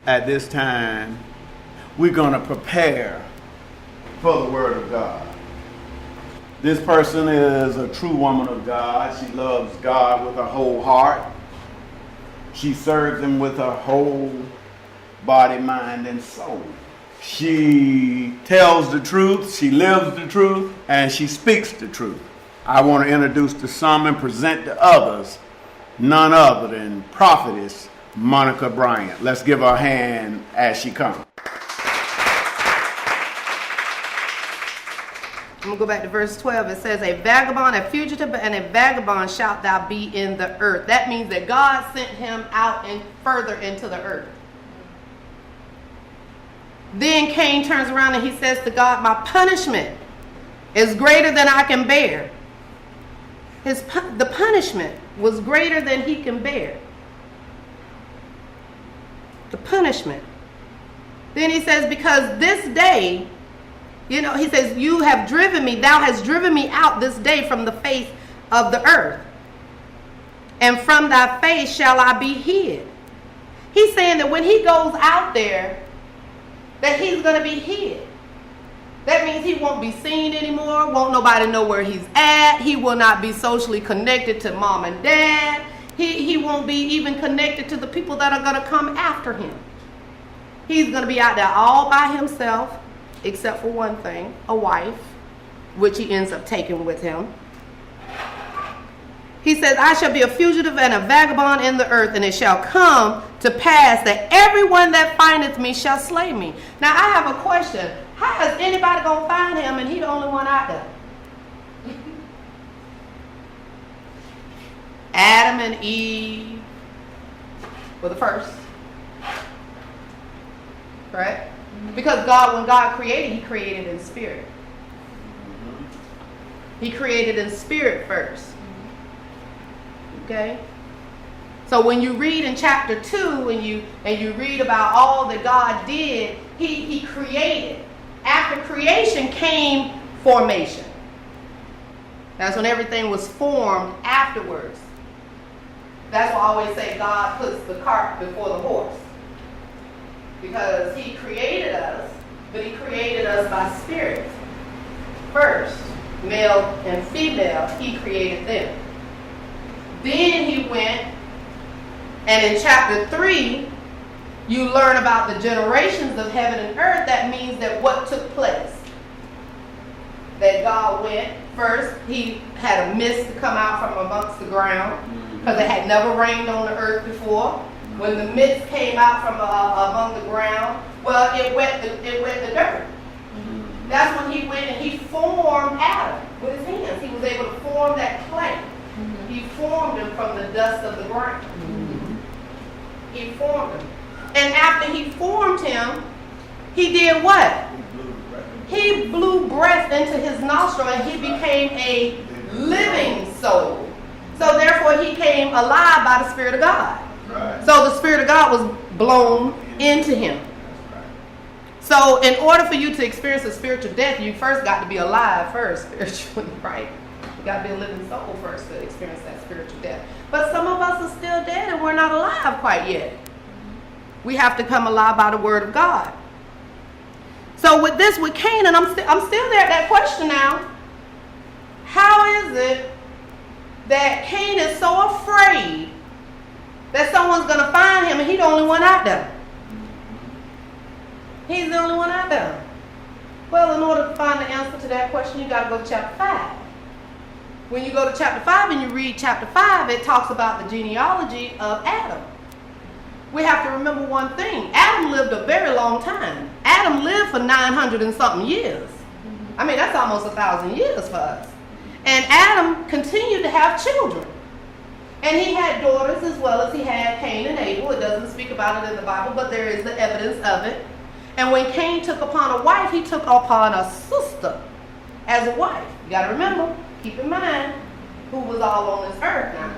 at this time, we're going to prepare for the Word of God. This person is a true woman of God. She loves God with her whole heart. She serves Him with her whole body, mind, and soul. She tells the truth, she lives the truth, and she speaks the truth. I want to introduce to some and present to others none other than Prophetess Monica Bryant. Let's give her a hand as she comes. I'm going to go back to verse 12. It says, a vagabond, a fugitive, and a vagabond shalt thou be in the earth. That means that God sent him out and further into the earth. Then Cain turns around and he says to God, my punishment is greater than I can bear. The punishment was greater than he can bear. The punishment. Then he says, because this day, he says, thou hast driven me out this day from the face of the earth, and from thy face shall I be hid. He's saying that when he goes out there, that he's going to be hid. That means he won't be seen anymore, won't nobody know where he's at. He will not be socially connected to mom and dad. He won't be even connected to the people that are going to come after him. He's going to be out there all by himself, except for one thing, a wife, which he ends up taking with him. He says, I shall be a fugitive and a vagabond in the earth, and it shall come to pass that everyone that findeth me shall slay me. Now, I have a question. How is anybody going to find him and he the only one out there? Adam and Eve were the first. Right? Because when God created, He created in spirit. He created in spirit first. Okay? So when you read in chapter 2 and you read about all that God did, He created. After creation came formation. That's when everything was formed afterwards. That's why I always say God puts the cart before the horse. Because He created us, but He created us by spirit. First, male and female, He created them. Then He went, and in chapter 3, you learn about the generations of heaven and earth. That means that what took place. That God went, first, He had a mist to come out from amongst the ground, because it had never rained on the earth before. When the mist came out from among the ground, well, it wet the dirt. Mm-hmm. That's when He went and He formed Adam with His hands. He was able to form that clay. Mm-hmm. He formed him from the dust of the ground. Mm-hmm. He formed him. And after He formed him, He did what? He blew breath into his nostril and he became a living soul. So therefore he came alive by the Spirit of God. Right. So the Spirit of God was blown into him. Right. So in order for you to experience a spiritual death, you first got to be alive first spiritually, right? You got to be a living soul first to experience that spiritual death. But some of us are still dead and we're not alive quite yet. We have to come alive by the Word of God. So with Cain, and I'm still there at that question now. How is it that Cain is so afraid that someone's going to find him and he's the only one out there? He's the only one out there. Well, in order to find the answer to that question, you got to go to chapter 5. When you go to chapter 5 and you read chapter 5, it talks about the genealogy of Adam. We have to remember one thing. Adam lived a very long time. Adam lived for 900 and something years. I mean, that's almost 1,000 years for us. And Adam continued to have children. And he had daughters as well as he had Cain and Abel. It doesn't speak about it in the Bible, but there is the evidence of it. And when Cain took upon a wife, he took upon a sister as a wife. You got to remember, keep in mind, who was all on this earth now.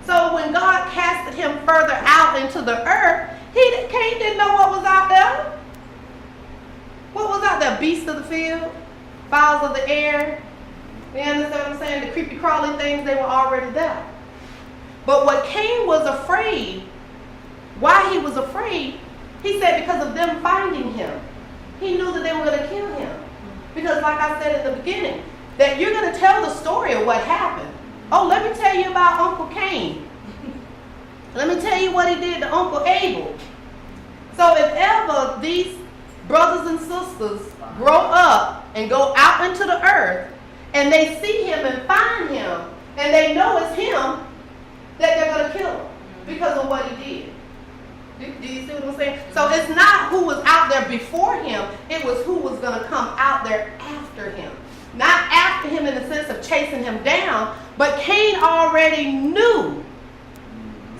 So when God casted him further out into the earth, Cain didn't know what was out there. What was out there? Beasts of the field, fowls of the air. You understand what I'm saying? The creepy crawly things, they were already there. But what Cain was afraid, why he was afraid, He said because of them finding him, he knew that they were going to kill him. Because like I said in the beginning, that you're going to tell the story of what happened. Oh, let me tell you about Uncle Cain. Let me tell you what he did to Uncle Abel. So if ever these brothers and sisters grow up and go out into the earth and they see him and find him and they know it's him, that they're going to kill him because of what he did. Do you see what I'm saying? So it's not who was out there before him, it was who was going to come out there after him. Not after him in the sense of chasing him down, but Cain already knew.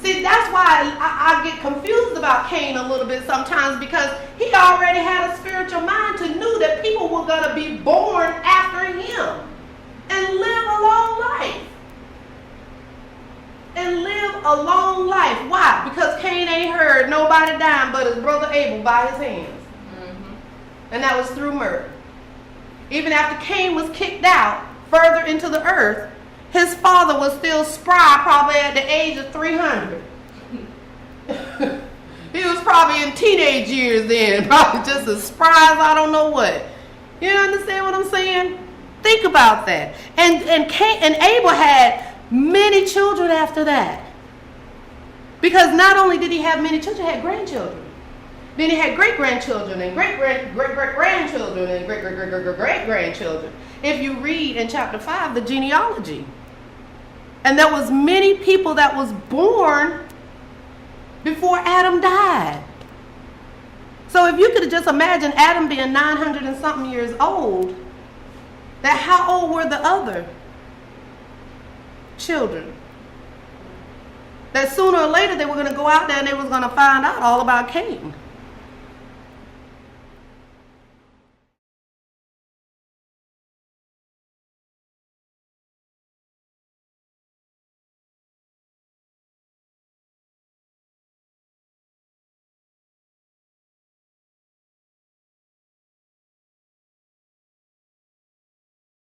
See, that's why I get confused about Cain a little bit sometimes, because he already had a spiritual mind to know that people were going to be born after him and live a long life. And live a long life. Why? Because Cain ain't heard nobody dying but his brother Abel by his hands. Mm-hmm. And that was through murder. Even after Cain was kicked out further into the earth, his father was still spry, probably at the age of 300. He was probably in teenage years then, probably just as spry as I don't know what. You understand what I'm saying? Think about that. And Cain and Abel had many children after that. Because not only did he have many children, he had grandchildren. Then he had great-grandchildren and great-great-great-grandchildren and great-great-great-great-great-grandchildren. If you read in chapter 5, the genealogy. And there was many people that was born before Adam died. So if you could just imagine Adam being 900 and something years old, that how old were the other children? That sooner or later they were going to go out there and they was going to find out all about Cain.